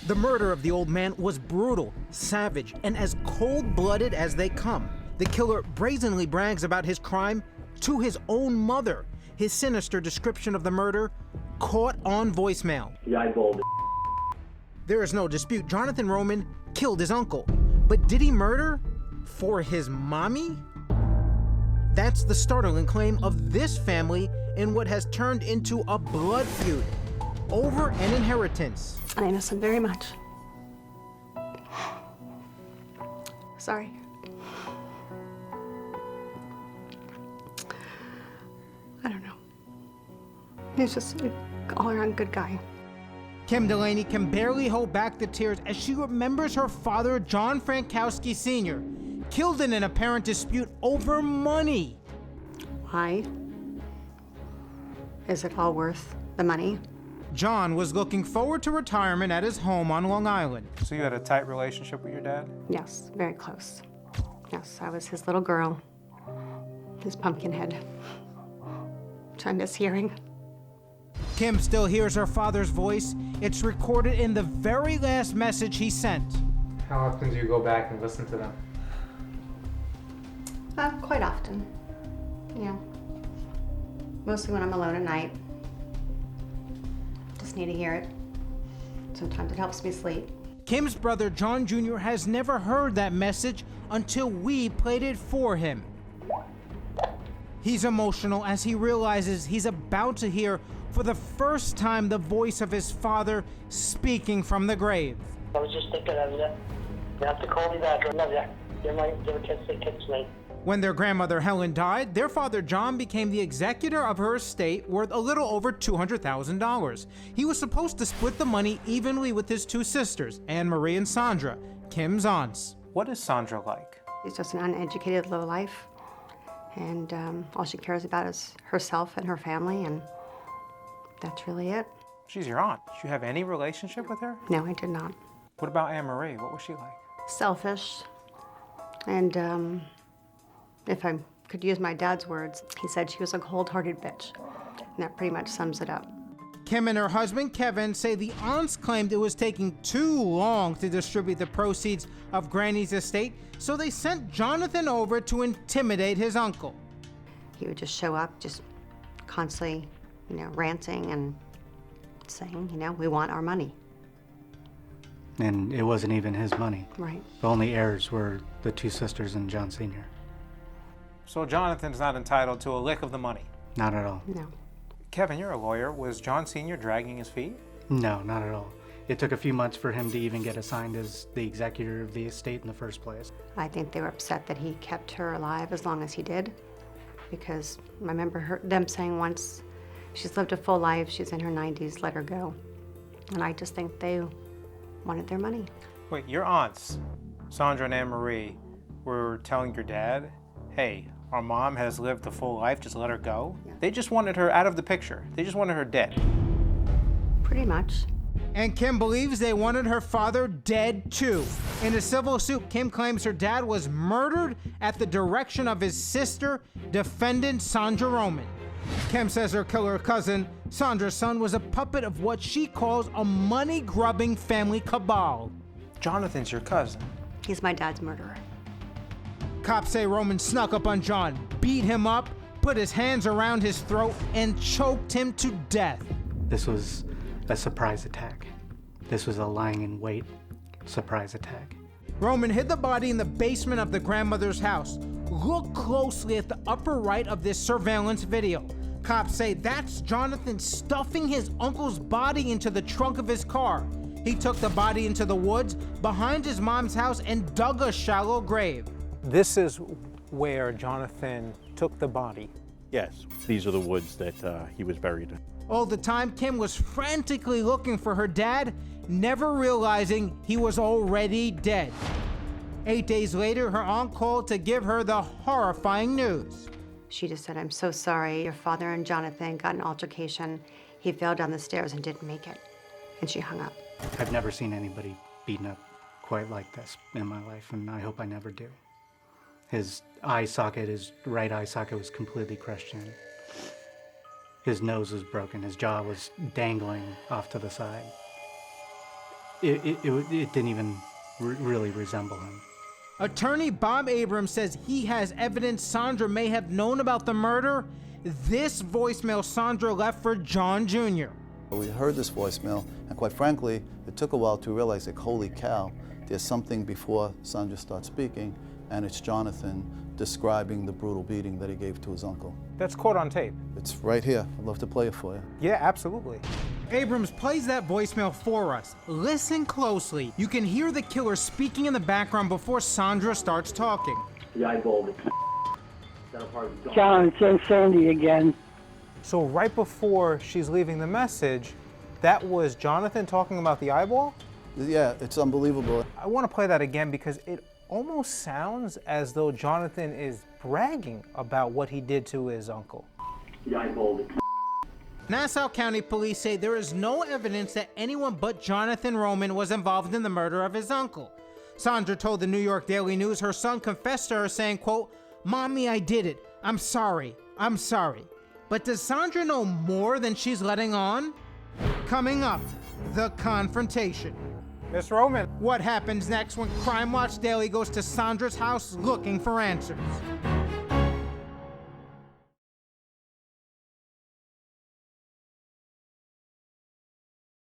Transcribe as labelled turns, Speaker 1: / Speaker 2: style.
Speaker 1: The murder of the old man was brutal, savage, and as cold-blooded as they come. The killer brazenly brags about his crime to his own mother. His sinister description of the murder caught on voicemail.
Speaker 2: The eyeball.
Speaker 1: There is no dispute Jonathan Roman killed his uncle. But did he murder for his mommy? That's the startling claim of this family in what has turned into a blood feud over an inheritance.
Speaker 3: I miss him very much. Sorry. I don't know. He's just an all-around good guy.
Speaker 1: Kim Delaney can barely hold back the tears as she remembers her father, John Frankowski Sr., killed in an apparent dispute over money.
Speaker 3: Why? Is it all worth the money?
Speaker 1: John was looking forward to retirement at his home on Long Island.
Speaker 4: So you had a tight relationship with your dad?
Speaker 3: Yes, very close. Yes, I was his little girl, his pumpkin head, which I miss hearing.
Speaker 1: Kim still hears her father's voice. It's recorded in the very last message he sent.
Speaker 4: How often do you go back and listen to them?
Speaker 3: Quite often. Yeah. Mostly when I'm alone at night. Just need to hear it. Sometimes it helps me sleep.
Speaker 1: Kim's brother, John Jr., has never heard that message until we played it for him. He's emotional as he realizes he's about to hear for the first time the voice of his father speaking from the grave.
Speaker 5: I was just thinking of you. You have to call me back. I love you. You're my kids, mate.
Speaker 1: When their grandmother Helen died, their father John became the executor of her estate worth a little over $200,000. He was supposed to split the money evenly with his two sisters, Anne Marie and Sandra, Kim's aunts.
Speaker 4: What is Sandra like?
Speaker 3: She's just an uneducated lowlife. And all she cares about is herself and her family, and that's really it.
Speaker 4: She's your aunt. Did you have any relationship with her?
Speaker 3: No, I did not.
Speaker 4: What about Anne Marie? What was she like?
Speaker 3: Selfish. And if I could use my dad's words, he said she was a cold-hearted bitch. And that pretty much sums it up.
Speaker 1: Kim and her husband Kevin say the aunts claimed it was taking too long to distribute the proceeds of Granny's estate, so they sent Jonathan over to intimidate his uncle.
Speaker 3: He would just show up, just constantly, ranting and saying, we want our money.
Speaker 6: And it wasn't even his money.
Speaker 3: Right.
Speaker 6: The only heirs were the two sisters and John Sr.
Speaker 4: So Jonathan's not entitled to a lick of the money?
Speaker 6: Not at all.
Speaker 3: No.
Speaker 4: Kevin, you're a lawyer. Was John Sr. dragging his feet?
Speaker 6: No, not at all. It took a few months for him to even get assigned as the executor of the estate in the first place.
Speaker 3: I think they were upset that he kept her alive as long as he did, because I remember them saying once, she's lived a full life, she's in her 90s, let her go. And I just think they wanted their money.
Speaker 4: Wait, your aunts, Sandra and Anne Marie, were telling your dad, hey, our mom has lived a full life, just let her go?
Speaker 3: Yeah.
Speaker 4: They just wanted her out of the picture. They just wanted her dead.
Speaker 3: Pretty much.
Speaker 1: And Kim believes they wanted her father dead too. In a civil suit, Kim claims her dad was murdered at the direction of his sister, defendant Sandra Roman. Kim says her killer cousin, Sandra's son, was a puppet of what she calls a money-grubbing family cabal.
Speaker 4: Jonathan's your cousin.
Speaker 3: He's my dad's murderer.
Speaker 1: Cops say Roman snuck up on John, beat him up, put his hands around his throat, and choked him to death.
Speaker 6: This was a surprise attack. This was a lying-in-wait surprise attack.
Speaker 1: Roman hid the body in the basement of the grandmother's house. Look closely at the upper right of this surveillance video. Cops say that's Jonathan stuffing his uncle's body into the trunk of his car. He took the body into the woods behind his mom's house and dug a shallow grave.
Speaker 4: This is where Jonathan took the body.
Speaker 7: Yes, these are the woods that he was buried in.
Speaker 1: All the time, Kim was frantically looking for her dad, never realizing he was already dead. 8 days later, her aunt called to give her the horrifying news.
Speaker 3: She just said, I'm so sorry. Your father and Jonathan got in an altercation. He fell down the stairs and didn't make it. And she hung up.
Speaker 6: I've never seen anybody beaten up quite like this in my life, and I hope I never do. His eye socket, his right eye socket was completely crushed in. His nose was broken. His jaw was dangling off to the side. it didn't even really resemble him.
Speaker 1: Attorney Bob Abrams says he has evidence Sandra may have known about the murder. This voicemail Sandra left for John Jr.
Speaker 2: We heard this voicemail, and quite frankly, it took a while to realize, like, holy cow, there's something before Sandra starts speaking, and it's Jonathan describing the brutal beating that he gave to his uncle.
Speaker 4: That's caught on tape.
Speaker 2: It's right here. I'd love to play it for you.
Speaker 4: Yeah, absolutely.
Speaker 1: Abrams plays that voicemail for us. Listen closely. You can hear the killer speaking in the background before Sandra starts talking.
Speaker 5: The eyeball.
Speaker 8: John, it's Sandy again.
Speaker 4: So right before she's leaving the message, that was Jonathan talking about the eyeball?
Speaker 2: Yeah, it's unbelievable.
Speaker 4: I want to play that again because it almost sounds as though Jonathan is bragging about what he did to his uncle.
Speaker 5: The eyeball.
Speaker 1: Nassau County Police say there is no evidence that anyone but Jonathan Roman was involved in the murder of his uncle. Sandra told the New York Daily News her son confessed to her saying, quote, "Mommy, I did it. I'm sorry. I'm sorry." But does Sandra know more than she's letting on? Coming up, the confrontation.
Speaker 4: Miss Roman.
Speaker 1: What happens next when Crime Watch Daily goes to Sandra's house looking for answers?